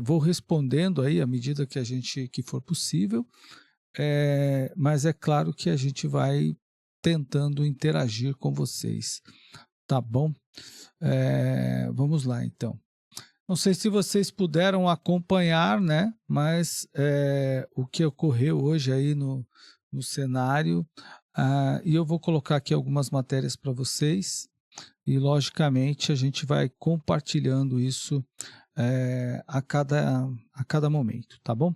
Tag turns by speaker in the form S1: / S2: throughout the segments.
S1: Vou respondendo aí à medida que for possível, mas é claro que a gente vai tentando interagir com vocês, tá bom? Vamos lá então. Não sei se vocês puderam acompanhar, né? Mas o que ocorreu hoje aí no cenário, e eu vou colocar aqui algumas matérias para vocês, e logicamente a gente vai compartilhando isso a cada momento, tá bom?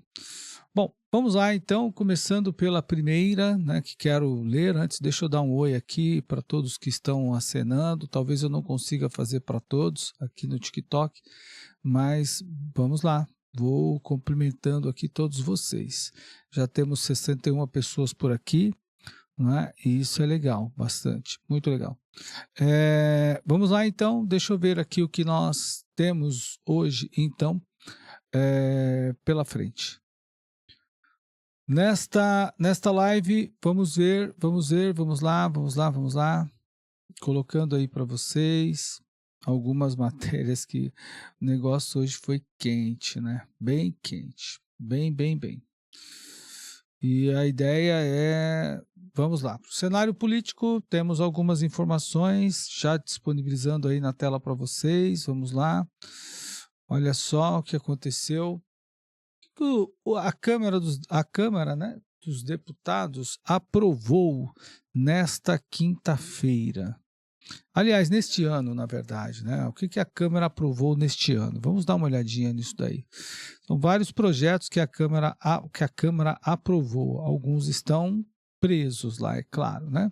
S1: Bom, vamos lá então, começando pela primeira, né, que quero ler. Antes, deixa eu dar um oi aqui para todos que estão acenando. Talvez eu não consiga fazer para todos aqui no TikTok, mas vamos lá. Vou cumprimentando aqui todos vocês. Já temos 61 pessoas por aqui, né? E isso é legal, bastante, muito legal. Vamos lá então, deixa eu ver aqui o que nós temos hoje, então, pela frente. Nesta live, vamos lá, colocando aí para vocês algumas matérias que o negócio hoje foi quente, né? Bem quente, bem. E a ideia vamos lá, para o cenário político, temos algumas informações já disponibilizando aí na tela para vocês, vamos lá. Olha só o que aconteceu. A Câmara, né, dos Deputados aprovou nesta quinta-feira. Aliás, neste ano, na verdade, né? O que a Câmara aprovou neste ano? Vamos dar uma olhadinha nisso daí. São vários projetos que a Câmara aprovou. Alguns estão presos lá, é claro, né?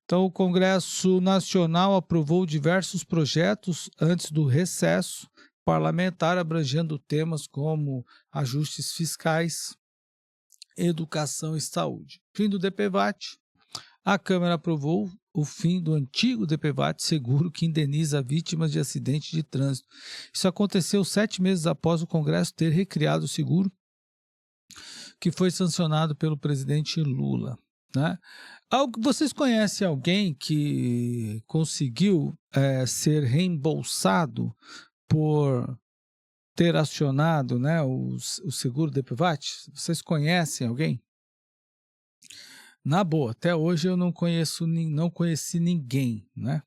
S1: Então, o Congresso Nacional aprovou diversos projetos antes do recesso parlamentar, abrangendo temas como ajustes fiscais, educação e saúde. Fim do DPVAT. A Câmara aprovou o fim do antigo DPVAT, seguro que indeniza vítimas de acidentes de trânsito. Isso aconteceu 7 meses após o Congresso ter recriado o seguro, que foi sancionado pelo presidente Lula, né? Vocês conhecem alguém que conseguiu ser reembolsado por ter acionado, né, o seguro DPVAT? Vocês conhecem alguém? Na boa, até hoje eu não conheci ninguém, né?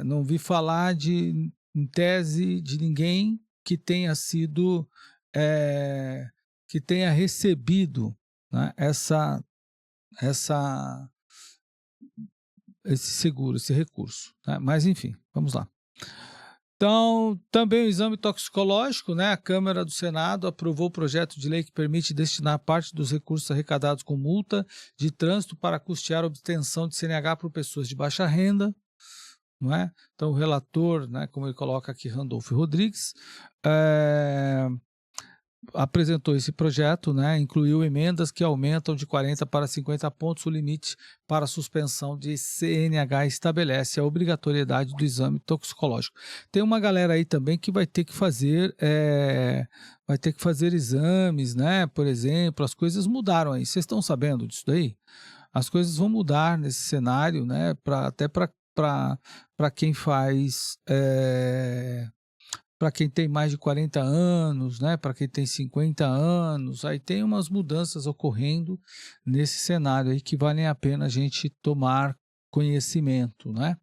S1: Não vi falar em tese, de ninguém que tenha sido, que tenha recebido, né, essa, esse seguro, esse recurso, né? Mas enfim, vamos lá. Então, também o exame toxicológico, né? A Câmara do Senado aprovou o projeto de lei que permite destinar parte dos recursos arrecadados com multa de trânsito para custear a obtenção de CNH por pessoas de baixa renda, não é? Então, o relator, né, como ele coloca aqui, Randolfo Rodrigues, apresentou esse projeto, né, incluiu emendas que aumentam de 40 para 50 pontos o limite para suspensão de CNH e estabelece a obrigatoriedade do exame toxicológico. Tem uma galera aí também que vai ter que fazer exames, né? Por exemplo, as coisas mudaram aí. Vocês estão sabendo disso daí? As coisas vão mudar nesse cenário, né? Até para quem faz para quem tem mais de 40 anos, né, para quem tem 50 anos, aí tem umas mudanças ocorrendo nesse cenário aí que valem a pena a gente tomar conhecimento, né?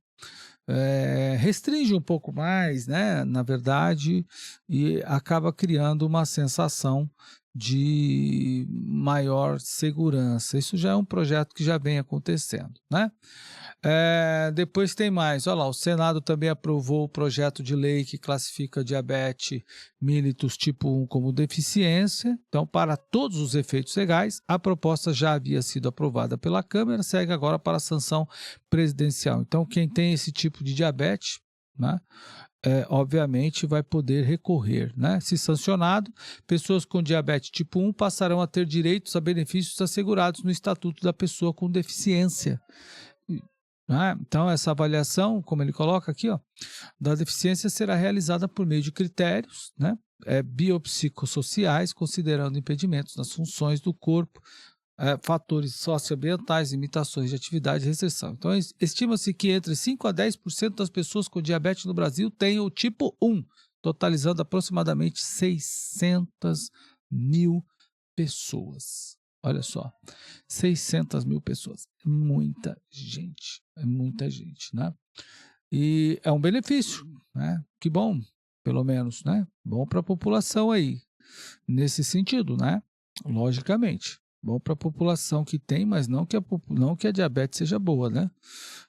S1: Restringe um pouco mais, né, na verdade, e acaba criando uma sensação de maior segurança. Isso já é um projeto que já vem acontecendo, né? Depois tem mais, olha lá, o Senado também aprovou o projeto de lei que classifica diabetes mellitus tipo 1 como deficiência. Então, para todos os efeitos legais, a proposta já havia sido aprovada pela Câmara, segue agora para a sanção presidencial. Então, quem tem esse tipo de diabetes, né, obviamente vai poder recorrer, né? Se sancionado, pessoas com diabetes tipo 1 passarão a ter direitos a benefícios assegurados no Estatuto da Pessoa com Deficiência. Né? Então, essa avaliação, como ele coloca aqui, ó, da deficiência será realizada por meio de critérios, né, biopsicossociais, considerando impedimentos nas funções do corpo, fatores socioambientais, limitações de atividade e restrição. Então, estima-se que entre 5 a 10% das pessoas com diabetes no Brasil têm o tipo 1, totalizando aproximadamente 600 mil pessoas. Olha só, 600 mil pessoas, é muita gente, né? E é um benefício, né? Que bom, pelo menos, né? Bom para a população aí, nesse sentido, né? Logicamente, bom para a população que tem, mas não que a diabetes seja boa, né?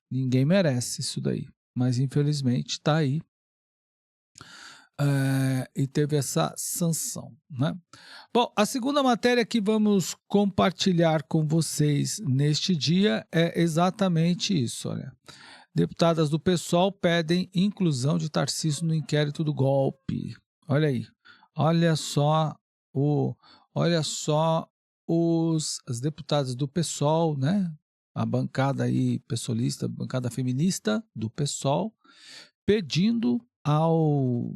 S1: Ninguém merece isso daí, mas infelizmente está aí. E teve essa sanção, né? Bom, a segunda matéria que vamos compartilhar com vocês neste dia é exatamente isso, olha. Deputadas do PSOL pedem inclusão de Tarcísio no inquérito do golpe. Olha aí, olha só as deputadas do PSOL, né? A bancada aí pessoalista, a bancada feminista do PSOL, pedindo ao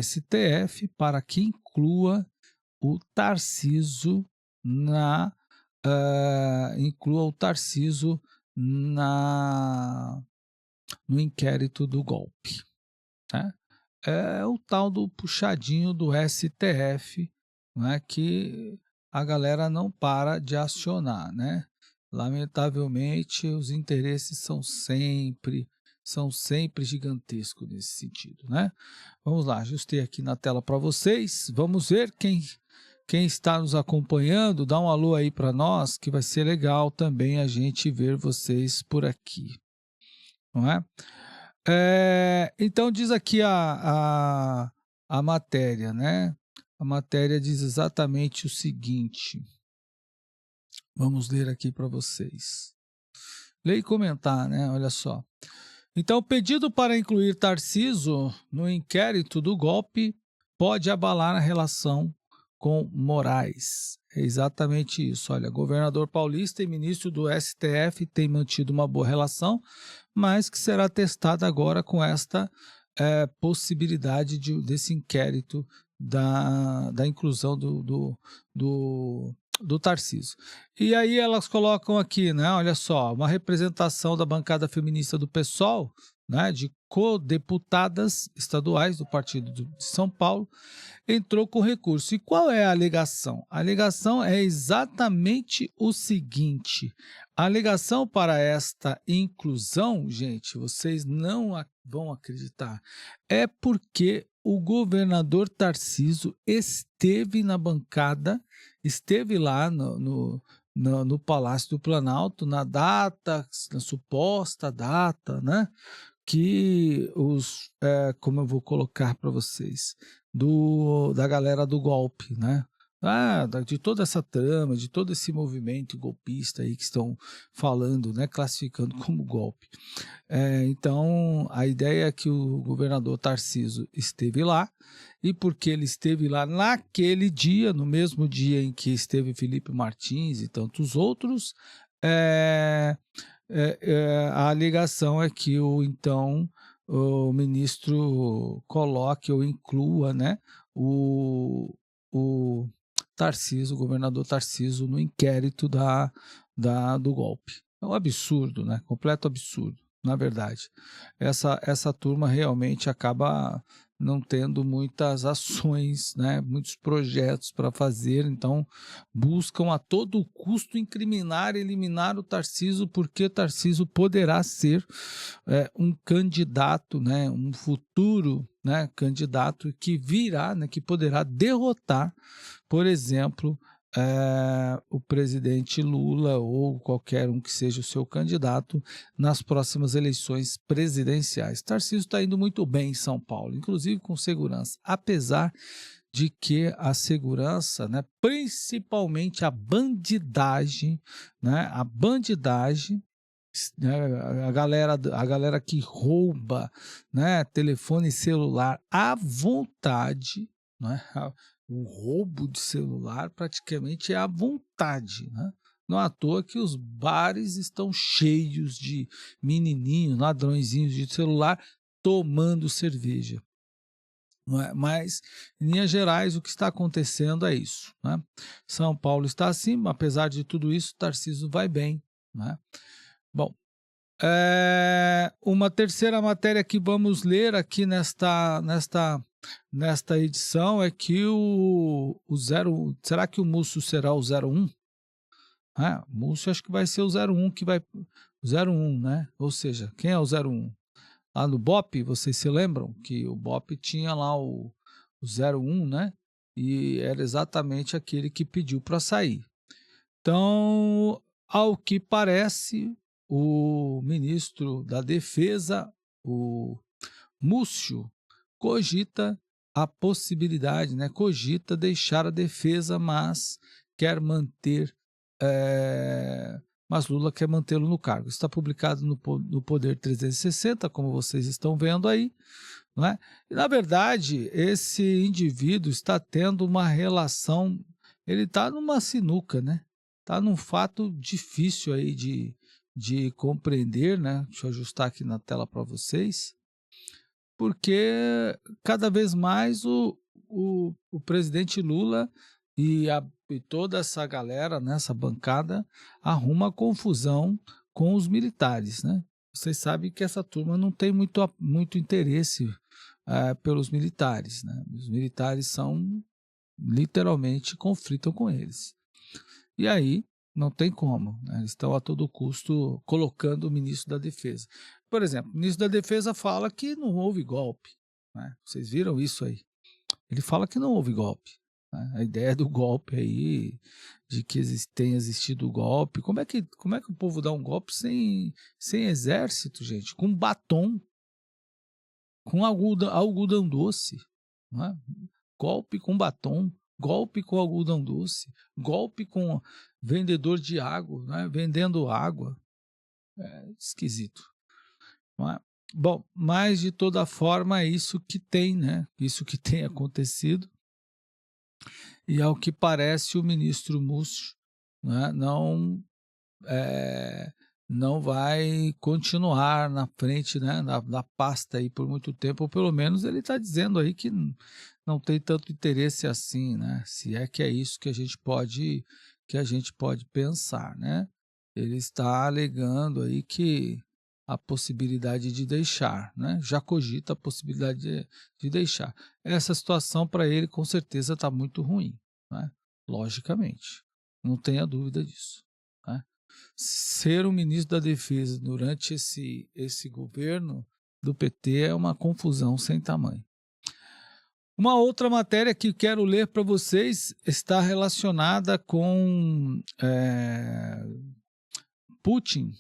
S1: STF para que inclua o Tarcísio no inquérito do golpe, né? É o tal do puxadinho do STF, né, que a galera não para de acionar, né? Lamentavelmente, os interesses são sempre gigantescos nesse sentido, né? Vamos lá, ajustei aqui na tela para vocês. Vamos ver quem está nos acompanhando. Dá um alô aí para nós, que vai ser legal também a gente ver vocês por aqui, não é? Então diz aqui a matéria, né? A matéria diz exatamente o seguinte. Vamos ler aqui para vocês. Ler e comentar, né? Olha só. Então, o pedido para incluir Tarcísio no inquérito do golpe pode abalar a relação com Moraes. É exatamente isso. Olha, governador paulista e ministro do STF têm mantido uma boa relação, mas que será testada agora com esta possibilidade desse inquérito da inclusão do Tarcísio. E aí elas colocam aqui, né? Olha só, uma representação da bancada feminista do PSOL, né, de co-deputadas estaduais do Partido de São Paulo, entrou com recurso. E qual é a alegação? A alegação é exatamente o seguinte: a alegação para esta inclusão, gente, vocês não vão acreditar, é porque o governador Tarcísio esteve na bancada, esteve lá no Palácio do Planalto, na suposta data, né? Que como eu vou colocar para vocês, da galera do golpe, né? De toda essa trama, de todo esse movimento golpista aí que estão falando, né? Classificando como golpe. Então, a ideia é que o governador Tarcísio esteve lá, e porque ele esteve lá naquele dia, no mesmo dia em que esteve Felipe Martins e tantos outros, a alegação é que o ministro coloque ou inclua, né, o Tarcísio, o governador Tarcísio, no inquérito do golpe. É um absurdo, né? Completo absurdo, na verdade. Essa turma realmente acaba não tendo muitas ações, né? Muitos projetos para fazer, então buscam a todo custo incriminar, eliminar o Tarcísio, porque Tarcísio poderá ser um candidato, né? Um futuro, né, candidato que virá, né, que poderá derrotar, por exemplo, o presidente Lula ou qualquer um que seja o seu candidato nas próximas eleições presidenciais. Tarcísio está indo muito bem em São Paulo, inclusive com segurança, apesar de que a segurança, né, principalmente a bandidagem, né, a galera que rouba, né, telefone celular à vontade, né, o roubo de celular praticamente é à vontade, né? Não é à toa que os bares estão cheios de menininhos, ladrõezinhos de celular tomando cerveja. Não é? Mas, em linhas gerais, o que está acontecendo é isso, né? São Paulo está acima, apesar de tudo isso, Tarcísio vai bem, né? Bom, uma terceira matéria que vamos ler aqui nesta nesta edição é que o 0, será que o Múcio será o 01? O Múcio acho que vai ser o 01 que vai, o 01, né? Ou seja, quem é o 01? Lá no BOPE, vocês se lembram que o BOPE tinha lá o 01, né? E era exatamente aquele que pediu para sair. Então, ao que parece, o ministro da Defesa, o Múcio, cogita a possibilidade, né? Cogita deixar a defesa, mas quer manter, mas Lula quer mantê-lo no cargo. Isso está publicado no Poder 360, como vocês estão vendo aí, não é? E, na verdade, esse indivíduo está tendo uma relação, ele está numa sinuca, né? Está num fato difícil aí de compreender, né? Deixa eu ajustar aqui na tela para vocês, porque cada vez mais o presidente Lula e toda essa galera, né, essa bancada, arruma confusão com os militares, né? Vocês sabem que essa turma não tem muito interesse pelos militares, né? Os militares são, literalmente, conflitam com eles. E aí, não tem como, né? Eles estão a todo custo colocando o ministro da Defesa. Por exemplo, o ministro da Defesa fala que não houve golpe, né? Vocês viram isso aí? Ele fala que não houve golpe, né? A ideia do golpe aí, de que tenha existido golpe. Como é que o povo dá um golpe sem exército, gente? Com batom, com algodão doce, né? Golpe com batom, golpe com algodão doce, golpe com vendedor de água, né? Vendendo água. É esquisito, não é? Bom, mas de toda forma é isso que tem, né? Isso que tem acontecido. E ao que parece o ministro Múcio, né, não vai continuar na frente, né, da pasta aí por muito tempo, ou pelo menos ele está dizendo aí que não tem tanto interesse assim, né? Se é que é isso que a gente pode pensar, né? Ele está alegando aí que a possibilidade de deixar, né? Já cogita a possibilidade de deixar. Essa situação para ele com certeza está muito ruim, né? Logicamente, não tenha dúvida disso, né? Ser o ministro da Defesa durante esse governo do PT é uma confusão sem tamanho. Uma outra matéria que quero ler para vocês está relacionada com Putin,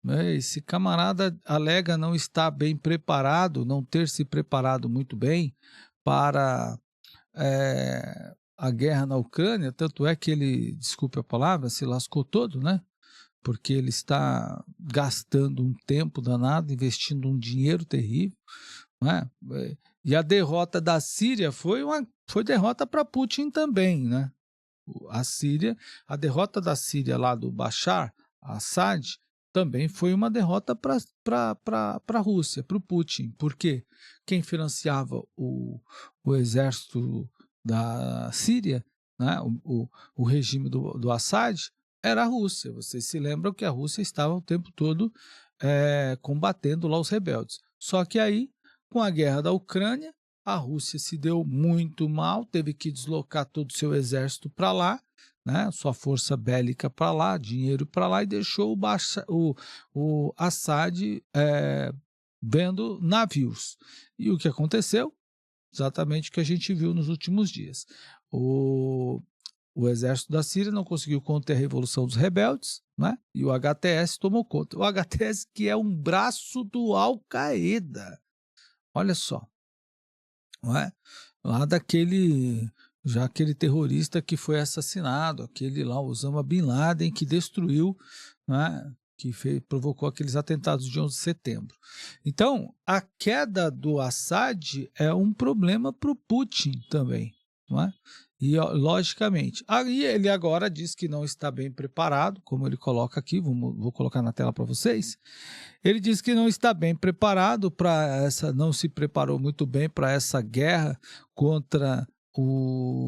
S1: né? Esse camarada alega não estar bem preparado, não ter se preparado muito bem para a guerra na Ucrânia, tanto é que ele, desculpe a palavra, se lascou todo, né? Porque ele está gastando um tempo danado, investindo um dinheiro terrível, né? E a derrota da Síria foi derrota para Putin também, né? A derrota da Síria lá do Bashar Assad também foi uma derrota para a Rússia, para o Putin. Por quê? Quem financiava o exército da Síria, né? O regime do Assad, era a Rússia. Vocês se lembram que a Rússia estava o tempo todo combatendo lá os rebeldes. Só que aí, com a guerra da Ucrânia, a Rússia se deu muito mal, teve que deslocar todo o seu exército para lá, né, sua força bélica para lá, dinheiro para lá, e deixou o Assad vendo navios. E o que aconteceu? Exatamente o que a gente viu nos últimos dias. O exército da Síria não conseguiu conter a revolução dos rebeldes, né? E o HTS tomou conta. O HTS, que é um braço do Al-Qaeda. Olha só, não é? Lá aquele terrorista que foi assassinado, aquele lá, Osama Bin Laden, que destruiu, né? Que provocou aqueles atentados de 11 de setembro. Então, a queda do Assad é um problema para o Putin também, não é? E, logicamente, aí ele agora diz que não está bem preparado, como ele coloca aqui, vou colocar na tela para vocês. Ele diz que não está bem preparado não se preparou muito bem para essa guerra contra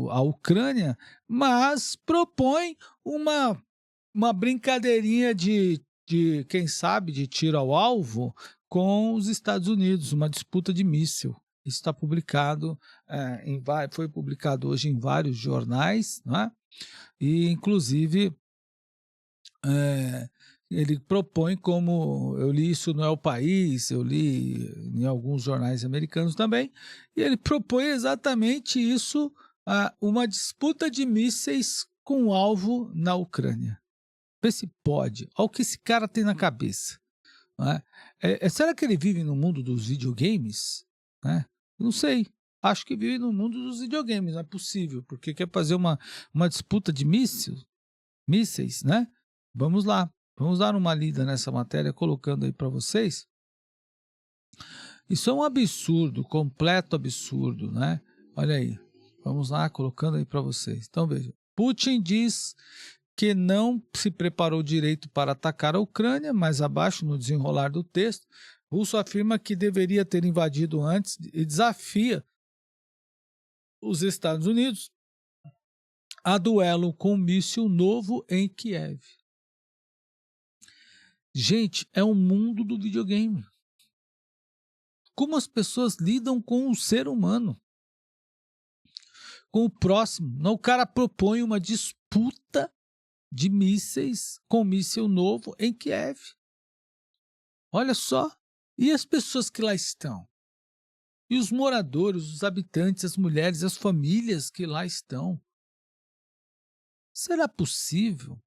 S1: a Ucrânia, mas propõe uma brincadeirinha de quem sabe, de tiro ao alvo com os Estados Unidos, uma disputa de míssil. Isso está publicado, foi publicado hoje em vários jornais, não é? E, inclusive, ele propõe, como eu li isso no El País, eu li em alguns jornais americanos também, e ele propõe exatamente isso, uma disputa de mísseis com alvo na Ucrânia. Vê se pode. Olha o que esse cara tem na cabeça. Não é? Será que ele vive no mundo dos videogames? Né? Não sei. Acho que vive no mundo dos videogames, não é possível, porque quer fazer uma disputa de mísseis, né? Vamos lá. Vamos dar uma lida nessa matéria, colocando aí para vocês. Isso é um absurdo, completo absurdo, né? Olha aí. Vamos lá, colocando aí para vocês. Então, veja. Putin diz que não se preparou direito para atacar a Ucrânia, mas abaixo no desenrolar do texto, Russo afirma que deveria ter invadido antes e desafia os Estados Unidos a duelo com um míssil novo em Kiev. Gente, é o mundo do videogame. Como as pessoas lidam com o ser humano, com o próximo. Não, o cara propõe uma disputa de mísseis com míssil novo em Kiev. Olha só. E as pessoas que lá estão? E os moradores, os habitantes, as mulheres, as famílias que lá estão? Será possível?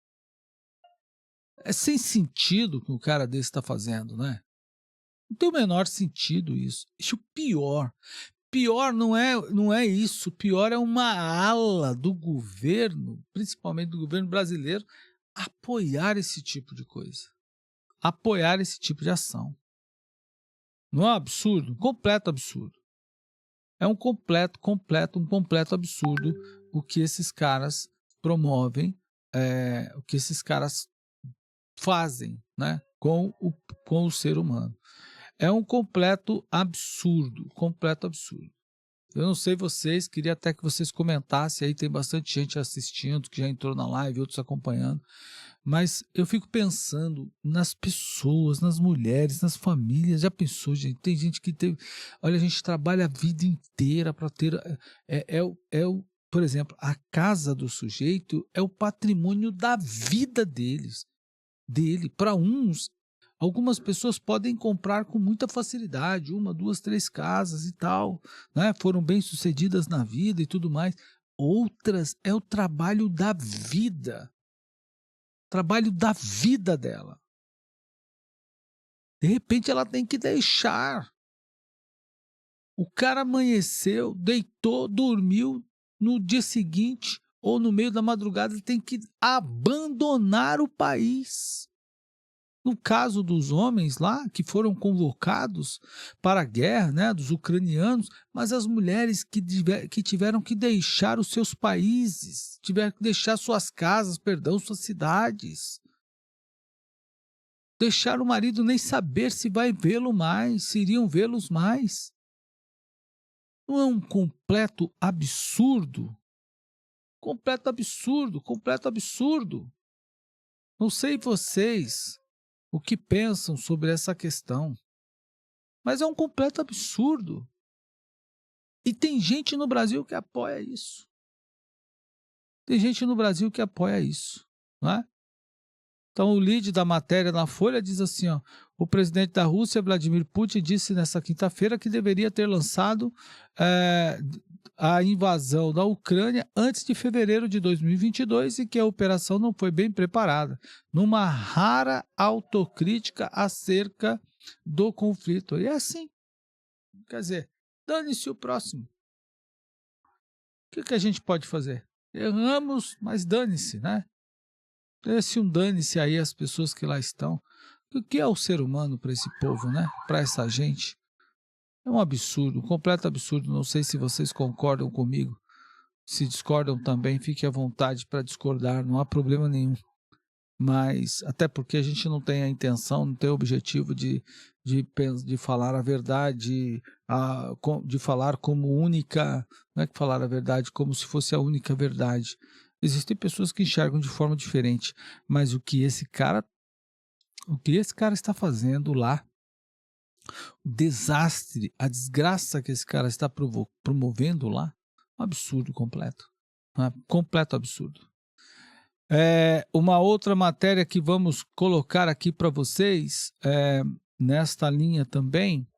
S1: É sem sentido o que o cara desse está fazendo, né? Não tem o menor sentido isso. Isso é o pior. Pior não é isso. Pior é uma ala do governo, principalmente do governo brasileiro, apoiar esse tipo de coisa. Apoiar esse tipo de ação. Não é um absurdo? Um completo absurdo. É um completo absurdo o que esses caras promovem, o que esses caras fazem, né, com o ser humano. É um completo absurdo. Eu não sei vocês, queria até que vocês comentassem, aí tem bastante gente assistindo, que já entrou na live, outros acompanhando, mas eu fico pensando nas pessoas, nas mulheres, nas famílias. Já pensou, gente? Tem gente que teve... Olha, a gente trabalha a vida inteira para ter... Por exemplo, a casa do sujeito é o patrimônio da vida dele. Para uns, algumas pessoas podem comprar com muita facilidade, 1, 2, 3 casas e tal, né? Foram bem-sucedidas na vida e tudo mais. Outras é o trabalho da vida. Trabalho da vida dela. De repente ela tem que deixar. O cara amanheceu, deitou, dormiu, no dia seguinte ou no meio da madrugada ele tem que abandonar o país. No caso dos homens lá, que foram convocados para a guerra, né, dos ucranianos, mas as mulheres que tiveram que deixar os seus países, tiveram que deixar suas casas, suas cidades. Deixar o marido nem saber se vai vê-lo mais, se iriam vê-los mais. Não é um completo absurdo? Completo absurdo. Não sei vocês o que pensam sobre essa questão, mas é um completo absurdo. E tem gente no Brasil que apoia isso. Não é? Então, o lead da matéria na Folha diz assim, ó, o presidente da Rússia, Vladimir Putin, disse nesta quinta-feira que deveria ter lançado a invasão da Ucrânia antes de fevereiro de 2022 e que a operação não foi bem preparada, numa rara autocrítica acerca do conflito. E é assim, quer dizer, dane-se o próximo. O que a gente pode fazer? Erramos, mas dane-se, né? Dane-se aí as pessoas que lá estão. O que é o ser humano para esse povo, né? Para essa gente? É um absurdo, um completo absurdo. Não sei se vocês concordam comigo. Se discordam também, fique à vontade para discordar, não há problema nenhum. Mas, até porque a gente não tem a intenção, não tem o objetivo de falar a verdade, de falar como única, não é que falar a verdade como se fosse a única verdade. Existem pessoas que enxergam de forma diferente, mas o que esse cara está fazendo lá O desastre, a desgraça que esse cara está promovendo lá, um absurdo completo, né? Completo absurdo. Uma outra matéria que vamos colocar aqui para vocês, nesta linha também,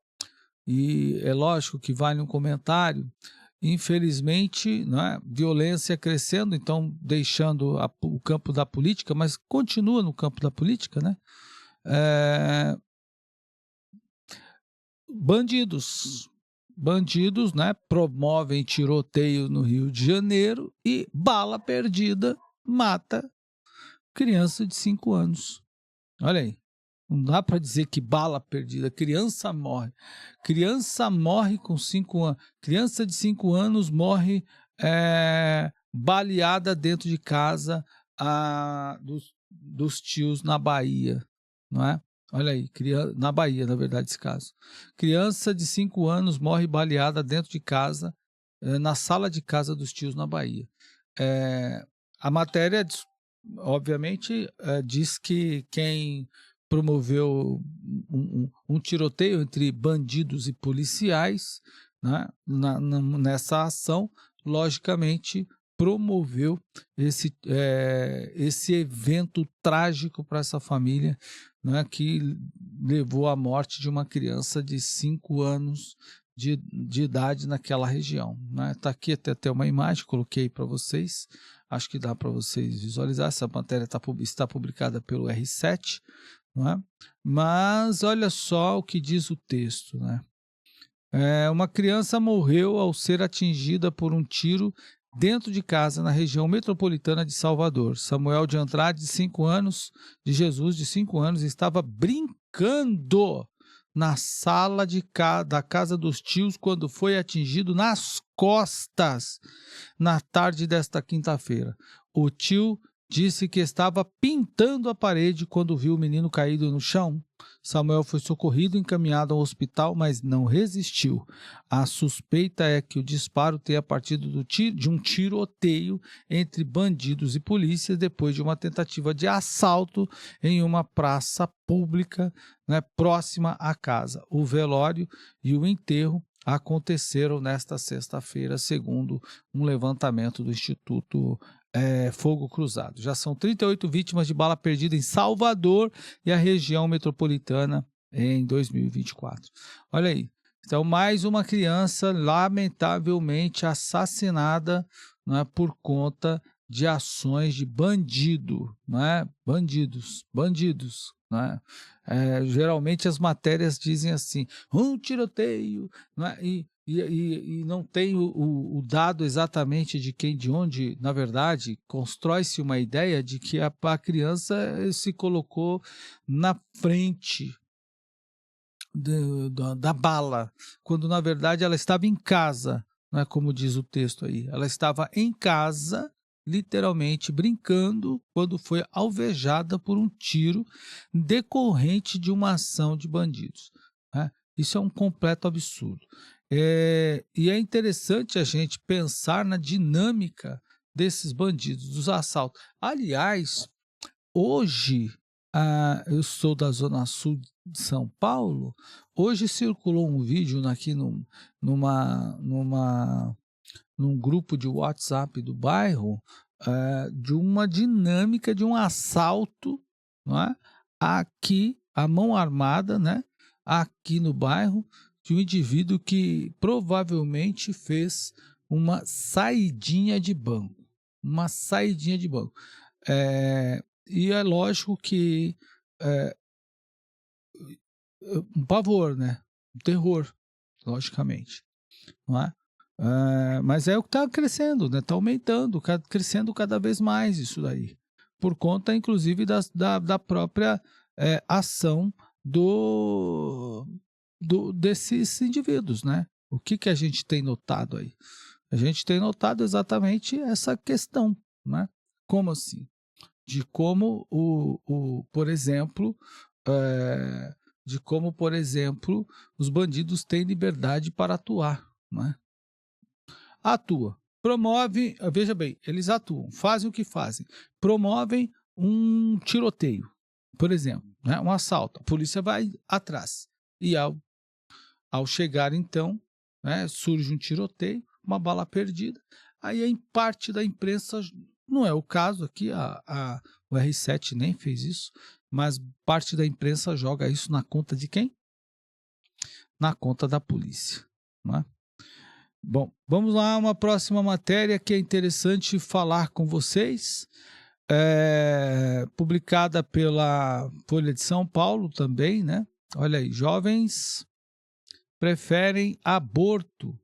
S1: e é lógico que vale um comentário, infelizmente, né, violência crescendo, então deixando o campo da política, mas continua no campo da política, né? Bandidos, né, promovem tiroteio no Rio de Janeiro e bala perdida mata criança de 5 anos. Olha aí, não dá para dizer que bala perdida, criança morre. Criança morre com 5 anos. Criança de 5 anos morre baleada dentro de casa dos tios na Bahia, não é? Olha aí, na Bahia, na verdade, esse caso. Criança de 5 anos morre baleada dentro de casa, na sala de casa dos tios na Bahia. A matéria, obviamente, diz que quem promoveu um tiroteio entre bandidos e policiais, né, nessa ação, logicamente, promoveu esse evento trágico para essa família, né, que levou à morte de uma criança de 5 anos de idade naquela região. Está aqui até uma imagem, coloquei para vocês, acho que dá para vocês visualizar, essa matéria está publicada pelo R7, não é? Mas olha só o que diz o texto, né? Uma criança morreu ao ser atingida por um tiro dentro de casa na região metropolitana de Salvador. Samuel de Andrade, de 5 anos, de Jesus, de 5 anos, estava brincando na sala da casa dos tios quando foi atingido nas costas na tarde desta quinta-feira. O tio disse que estava pintando a parede quando viu o menino caído no chão. Samuel foi socorrido e encaminhado ao hospital, mas não resistiu. A suspeita é que o disparo tenha partido de um tiroteio entre bandidos e polícias depois de uma tentativa de assalto em uma praça pública, né, próxima à casa. O velório e o enterro aconteceram nesta sexta-feira, segundo um levantamento do Instituto Fogo Cruzado. Já são 38 vítimas de bala perdida em Salvador e a região metropolitana em 2024. Olha aí, então mais uma criança lamentavelmente assassinada, né, por conta de ações de bandido, né? Bandidos, né? Geralmente as matérias dizem assim, um tiroteio, né? E não tem o dado exatamente de onde, na verdade, constrói-se uma ideia de que a criança se colocou na frente da bala, quando na verdade ela estava em casa, não é como diz o texto aí, ela estava em casa, literalmente brincando, quando foi alvejada por um tiro decorrente de uma ação de bandidos, né? Isso é um completo absurdo. E é interessante a gente pensar na dinâmica desses bandidos, dos assaltos. Aliás, hoje, eu sou da Zona Sul de São Paulo, hoje circulou um vídeo aqui num grupo de WhatsApp do bairro, de uma dinâmica de um assalto, não é? Aqui, a mão armada, né? Aqui no bairro, de um indivíduo que provavelmente fez uma saidinha de banco. E é lógico que um pavor, né? Um terror, logicamente, não é? Mas é o que está crescendo, né? Está aumentando, crescendo cada vez mais isso daí, por conta, inclusive, da própria ação desses indivíduos, né? O que a gente tem notado aí? A gente tem notado exatamente essa questão, né? Como assim? De como, por exemplo, os bandidos têm liberdade para atuar, né? Promove, veja bem, eles atuam, fazem o que fazem, promovem um tiroteio, por exemplo, né, um assalto, a polícia vai atrás, e
S2: Ao chegar, então, né, surge um tiroteio, uma bala perdida, aí em parte da imprensa, não é o caso aqui, o R7 nem fez isso, mas parte da imprensa joga isso na conta de quem? Na conta da polícia, né? Bom, vamos lá, uma próxima matéria que é interessante falar com vocês, publicada pela Folha de São Paulo também, né? Olha aí, jovens preferem aborto.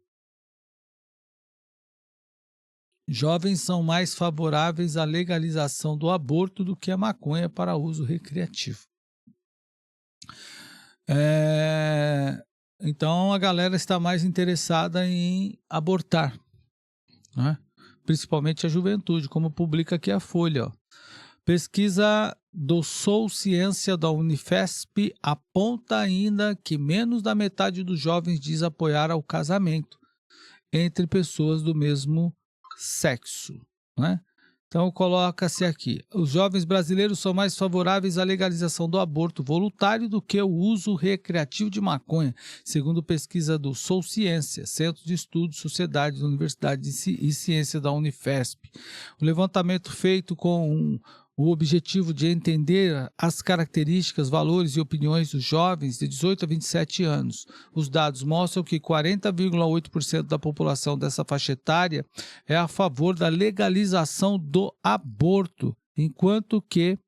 S2: Jovens são mais favoráveis à legalização do aborto do que a maconha para uso recreativo. Então a galera está mais interessada em abortar, né? Principalmente a juventude, como publica aqui a Folha. Ó. Pesquisa do Sou Ciência da Unifesp aponta ainda que menos da metade dos jovens diz apoiar ao casamento entre pessoas do mesmo sexo, né? Então coloca-se aqui, os jovens brasileiros são mais favoráveis à legalização do aborto voluntário do que o uso recreativo de maconha, segundo pesquisa do Sou Ciência, Centro de Estudos, Sociedades, Universidade e Ciência da Unifesp. O levantamento feito com o objetivo de entender as características, valores e opiniões dos jovens de 18 a 27 anos. Os dados mostram que 40,8% da população dessa faixa etária é a favor da legalização do aborto, enquanto que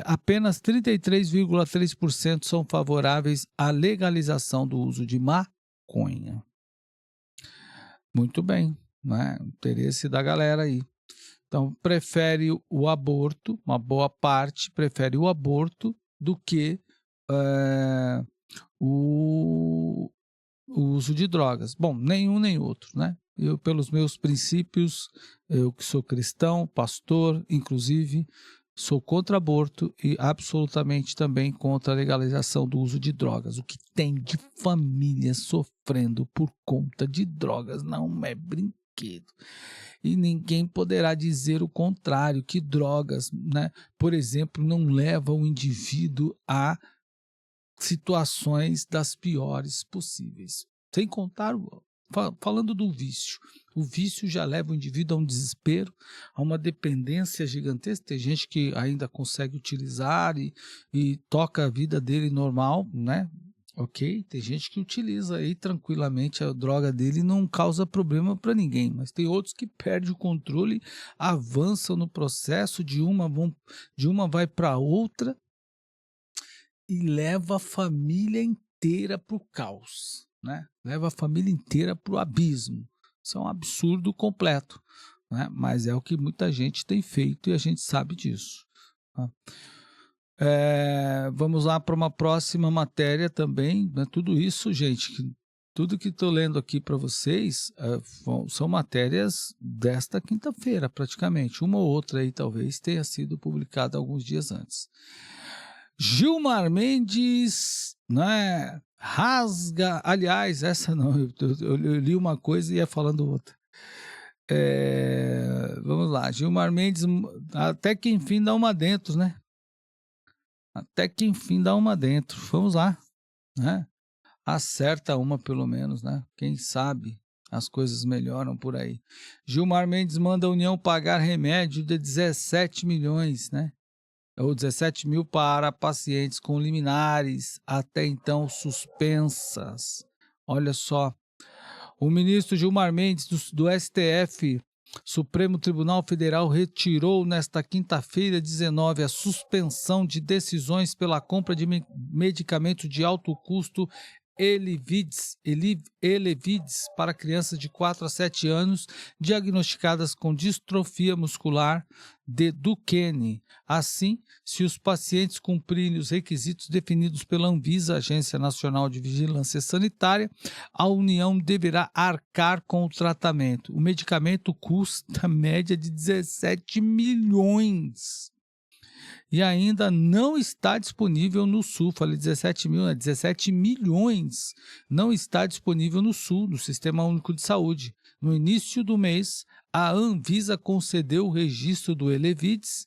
S2: apenas 33,3% são favoráveis à legalização do uso de maconha. Muito bem, né? Interesse da galera aí. Então, prefere o aborto, uma boa parte prefere o aborto do que o uso de drogas. Bom, nenhum nem outro, né? Eu, pelos meus princípios, eu que sou cristão, pastor, inclusive, sou contra aborto e absolutamente também contra a legalização do uso de drogas. O que tem de família sofrendo por conta de drogas não é brinquedo. E ninguém poderá dizer o contrário, que drogas, né, por exemplo, não levam o indivíduo a situações das piores possíveis. Sem contar, falando do vício, o vício já leva o indivíduo a um desespero, a uma dependência gigantesca. Tem gente que ainda consegue utilizar e toca a vida dele normal, né? Ok, tem gente que utiliza aí tranquilamente a droga dele e não causa problema para ninguém, mas tem outros que perdem o controle, avançam no processo, de uma vai para outra e leva a família inteira para o caos, né? Leva a família inteira para o abismo. Isso é um absurdo completo, né? Mas é o que muita gente tem feito e a gente sabe disso. Tá? Vamos lá para uma próxima matéria também, né? Tudo isso, gente, tudo que estou lendo aqui para vocês são matérias desta quinta-feira, praticamente. Uma ou outra aí talvez tenha sido publicada alguns dias antes. Gilmar Mendes, né, rasga... Aliás, essa não, eu li uma coisa e ia falando outra. Vamos lá, Gilmar Mendes, até que enfim dá uma dentro, né? Até que enfim dá uma dentro. Vamos lá, né? Acerta uma pelo menos, né? Quem sabe as coisas melhoram por aí. Gilmar Mendes manda a União pagar remédio de 17 milhões, né? Ou 17 mil para pacientes com liminares até então suspensas. Olha só. O ministro Gilmar Mendes do STF, Supremo Tribunal Federal, retirou nesta quinta-feira 19 a suspensão de decisões pela compra de medicamentos de alto custo Elevides para crianças de 4 a 7 anos diagnosticadas com distrofia muscular de Duchenne. Assim, se os pacientes cumprirem os requisitos definidos pela Anvisa, Agência Nacional de Vigilância Sanitária, a União deverá arcar com o tratamento. O medicamento custa média de 17 milhões. E ainda não está disponível no Sul. Falei 17 mil, né? 17 milhões não está disponível no Sul, no Sistema Único de Saúde. No início do mês, a Anvisa concedeu o registro do Elevidys,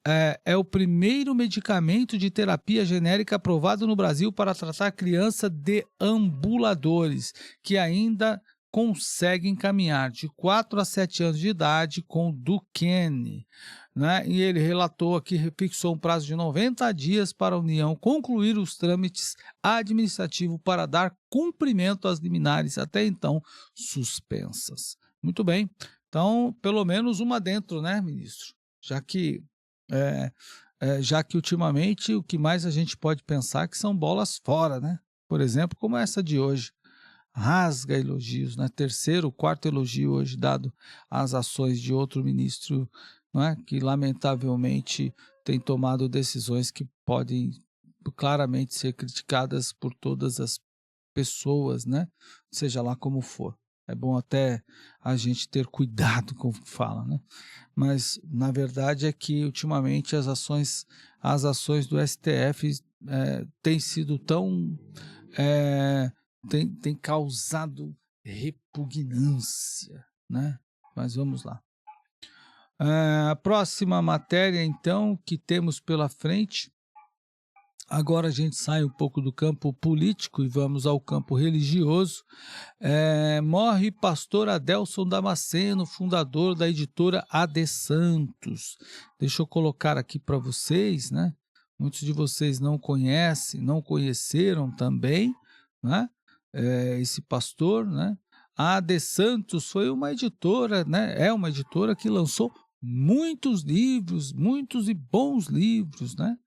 S2: é o primeiro medicamento de terapia genérica aprovado no Brasil para tratar crianças deambuladores, que ainda conseguem caminhar de 4 a 7 anos de idade com Duquene, né? E ele relatou aqui, fixou um prazo de 90 dias para a União concluir os trâmites administrativos para dar cumprimento às liminares até então suspensas. Muito bem, então pelo menos uma dentro, né, ministro? Já que ultimamente o que mais a gente pode pensar é que são bolas fora, né? Por exemplo, como essa de hoje. Rasga elogios, né? Terceiro, quarto elogio hoje dado às ações de outro ministro, não é? Que lamentavelmente tem tomado decisões que podem claramente ser criticadas por todas as pessoas, né? Seja lá como for. É bom até a gente ter cuidado com o que fala, né? Mas na verdade é que ultimamente as ações do STF têm sido tão tem causado repugnância, né? Mas vamos lá. A próxima matéria, então, que temos pela frente, agora a gente sai um pouco do campo político e vamos ao campo religioso. Morre pastor Adelson Damasceno, fundador da editora AD Santos. Deixa eu colocar aqui para vocês, né? Muitos de vocês não conheceram também, né? Esse pastor, né? A AD Santos foi uma editora, né? É uma editora que lançou muitos livros, muitos e bons livros, né?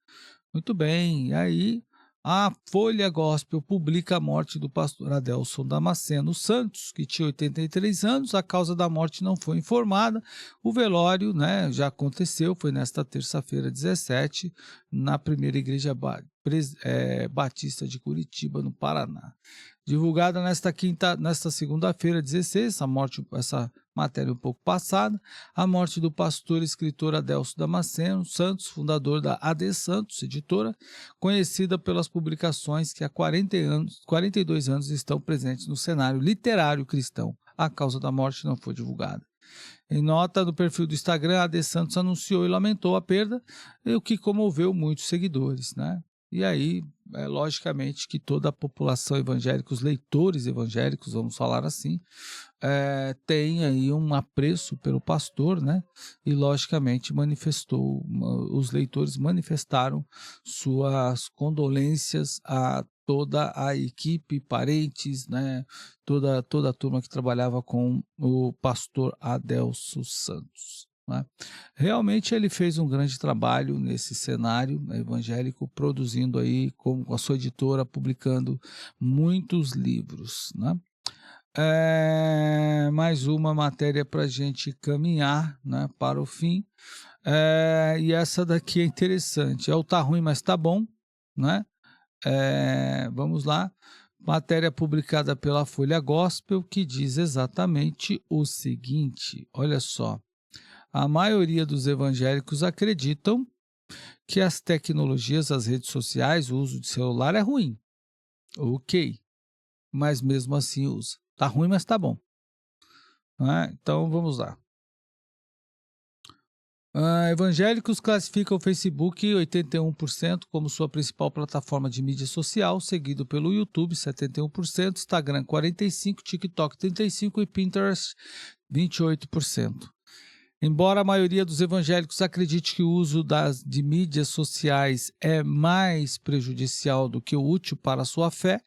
S2: Muito bem, e aí a Folha Gospel publica a morte do pastor Adelson Damasceno Santos, que tinha 83 anos, a causa da morte não foi informada, o velório, né, já aconteceu, foi nesta terça-feira 17, na primeira igreja batista de Curitiba, no Paraná. Divulgada nesta segunda-feira 16, essa matéria um pouco passada, a morte do pastor e escritor Adelson Damasceno Santos, fundador da AD Santos, editora, conhecida pelas publicações que há 42 anos estão presentes no cenário literário cristão. A causa da morte não foi divulgada. Em nota do perfil do Instagram, a AD Santos anunciou e lamentou a perda, o que comoveu muitos seguidores, né? E aí, logicamente que toda a população evangélica, os leitores evangélicos, vamos falar assim, tem aí um apreço pelo pastor, né? E logicamente os leitores manifestaram suas condolências a toda a equipe, parentes, né? Toda a turma que trabalhava com o pastor Adelson Santos. Né? Realmente ele fez um grande trabalho nesse cenário evangélico, produzindo aí com a sua editora, publicando muitos livros, né? Mais uma matéria para a gente caminhar, né, para o fim, e essa daqui é interessante, o tá ruim mas tá bom, né? Vamos lá, matéria publicada pela Folha Gospel que diz exatamente o seguinte, olha só. A maioria dos evangélicos acreditam que as tecnologias, as redes sociais, o uso de celular é ruim. Ok, mas mesmo assim usa. Tá ruim, mas tá bom. Então vamos lá. Evangélicos classificam o Facebook 81% como sua principal plataforma de mídia social, seguido pelo YouTube 71%, Instagram 45%, TikTok 35% e Pinterest 28%. Embora a maioria dos evangélicos acredite que o uso de mídias sociais é mais prejudicial do que útil para a sua fé,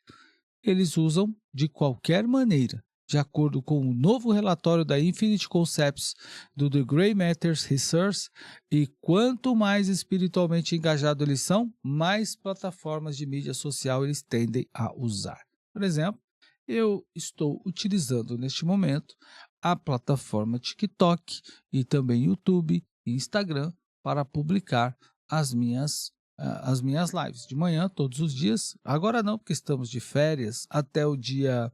S2: eles usam de qualquer maneira, de acordo com o novo relatório da Infinite Concepts do The Grey Matters Research, e quanto mais espiritualmente engajados eles são, mais plataformas de mídia social eles tendem a usar. Por exemplo, eu estou utilizando neste momento a plataforma TikTok e também YouTube e Instagram para publicar as minhas lives de manhã, todos os dias. Agora não, porque estamos de férias até o dia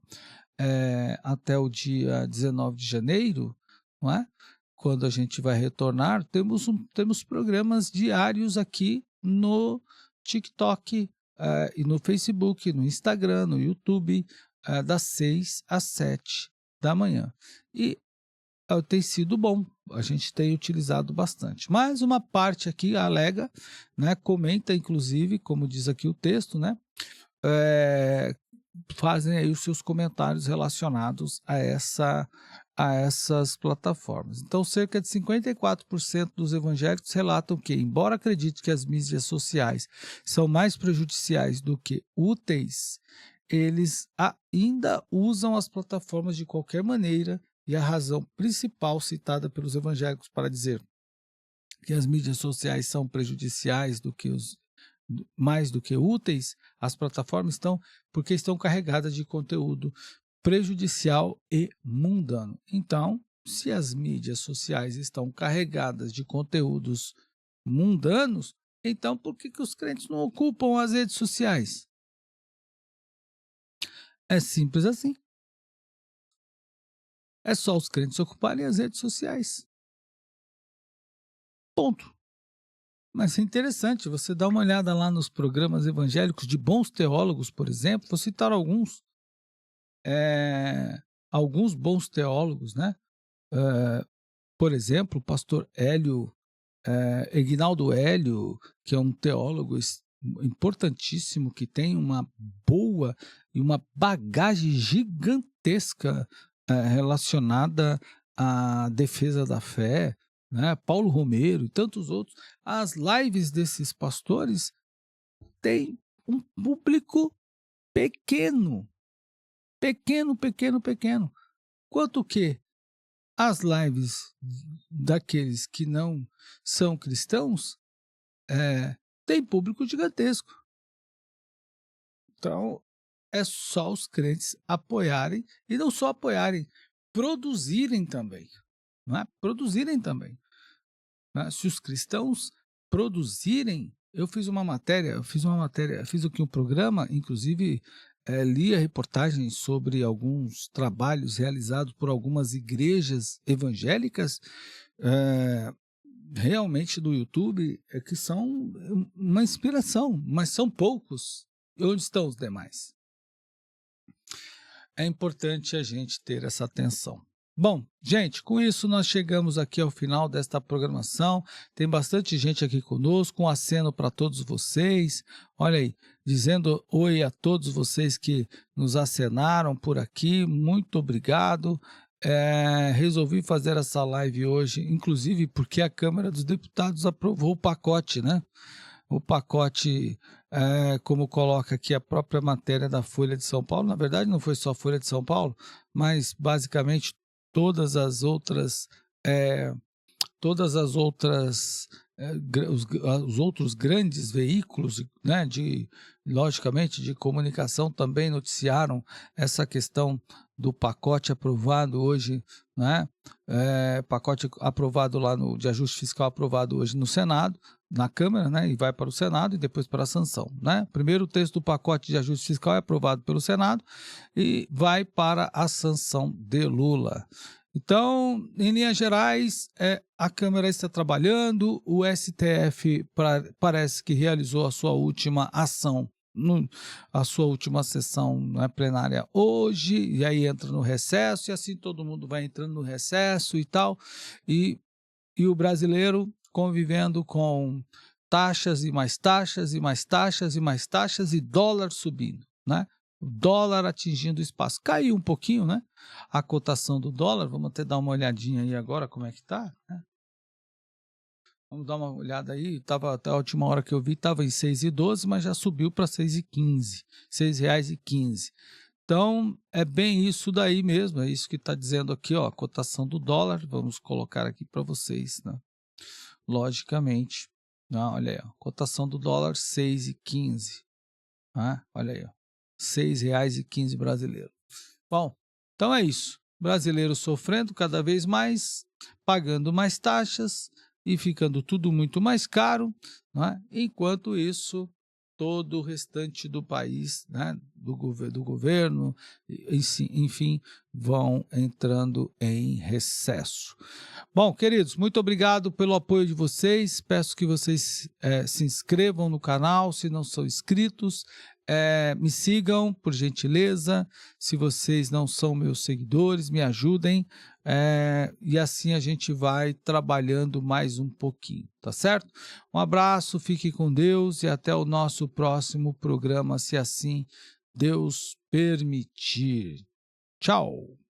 S2: 19 de janeiro, não é? Quando a gente vai retornar, temos programas diários aqui no TikTok e no Facebook, no Instagram, no YouTube, das 6 às 7
S1: da manhã. E tem sido bom, a gente tem utilizado bastante. Mas uma parte aqui alega, né, comenta inclusive, como diz aqui o texto, né, fazem aí os seus comentários relacionados a essas plataformas. Então, cerca de 54% dos evangélicos relatam que, embora acredite que as mídias sociais são mais prejudiciais do que úteis, eles ainda usam as plataformas de qualquer maneira, e a razão principal citada pelos evangélicos para dizer que as mídias sociais são prejudiciais mais do que úteis, as plataformas porque estão carregadas de conteúdo prejudicial e mundano. Então, se as mídias sociais estão carregadas de conteúdos mundanos, então por que os crentes não ocupam as redes sociais? É simples assim. É só os crentes ocuparem as redes sociais. Ponto. Mas é interessante, você dá uma olhada lá nos programas evangélicos de bons teólogos, por exemplo, vou citar alguns. Alguns bons teólogos, né? Por exemplo, o pastor Eginaldo Hélio, que é um teólogo importantíssimo, que tem uma boa e uma bagagem gigantesca relacionada à defesa da fé, né? Paulo Romero e tantos outros. As lives desses pastores têm um público pequeno, quanto que as lives daqueles que não são cristãos têm público gigantesco. Então, é só os crentes apoiarem, e não só apoiarem, produzirem também. Não é? Produzirem também. Né? Se os cristãos produzirem, fiz aqui um programa, inclusive li a reportagem sobre alguns trabalhos realizados por algumas igrejas evangélicas, realmente do YouTube, que são uma inspiração, mas são poucos. E onde estão os demais? É importante a gente ter essa atenção. Bom, gente, com isso nós chegamos aqui ao final desta programação. Tem bastante gente aqui conosco, um aceno para todos vocês. Olha aí, dizendo oi a todos vocês que nos acenaram por aqui. Muito obrigado. Resolvi fazer essa live hoje, inclusive porque a Câmara dos Deputados aprovou o pacote, né? O pacote, como coloca aqui a própria matéria da Folha de São Paulo, na verdade não foi só a Folha de São Paulo, mas basicamente todas as outras, os outros grandes veículos, né, logicamente, de comunicação também noticiaram essa questão do pacote aprovado hoje, né? Pacote aprovado lá de ajuste fiscal aprovado hoje no Senado, na Câmara, né? E vai para o Senado e depois para a sanção, né? Primeiro o texto do pacote de ajuste fiscal é aprovado pelo Senado e vai para a sanção de Lula. Então, em linhas gerais, a Câmara está trabalhando, o STF parece que realizou a sua última ação, a sua última sessão plenária hoje, e aí entra no recesso, e assim todo mundo vai entrando no recesso e tal, e o brasileiro convivendo com taxas e mais taxas e mais taxas e mais taxas e dólar subindo, né? O dólar atingindo o espaço. Caiu um pouquinho, né? A cotação do dólar, vamos até dar uma olhadinha aí agora como é que tá, né? Vamos dar uma olhada aí, até a última hora que eu vi, estava em 6,12, mas já subiu para 6,15, R$6,15. Então, é bem isso daí mesmo, é isso que está dizendo aqui, ó, a cotação do dólar, vamos colocar aqui para vocês, né? Logicamente, olha aí, ó, cotação do dólar 6,15, olha aí, ó, R$6,15 brasileiro. Bom, então é isso, brasileiro sofrendo cada vez mais, pagando mais taxas e ficando tudo muito mais caro, enquanto isso todo o restante do país, né, do governo, enfim, vão entrando em recesso. Bom, queridos, muito obrigado pelo apoio de vocês, peço que vocês se inscrevam no canal, se não são inscritos, me sigam, por gentileza. Se vocês não são meus seguidores, me ajudem. E assim a gente vai trabalhando mais um pouquinho, tá certo? Um abraço, fique com Deus e até o nosso próximo programa, se assim Deus permitir. Tchau!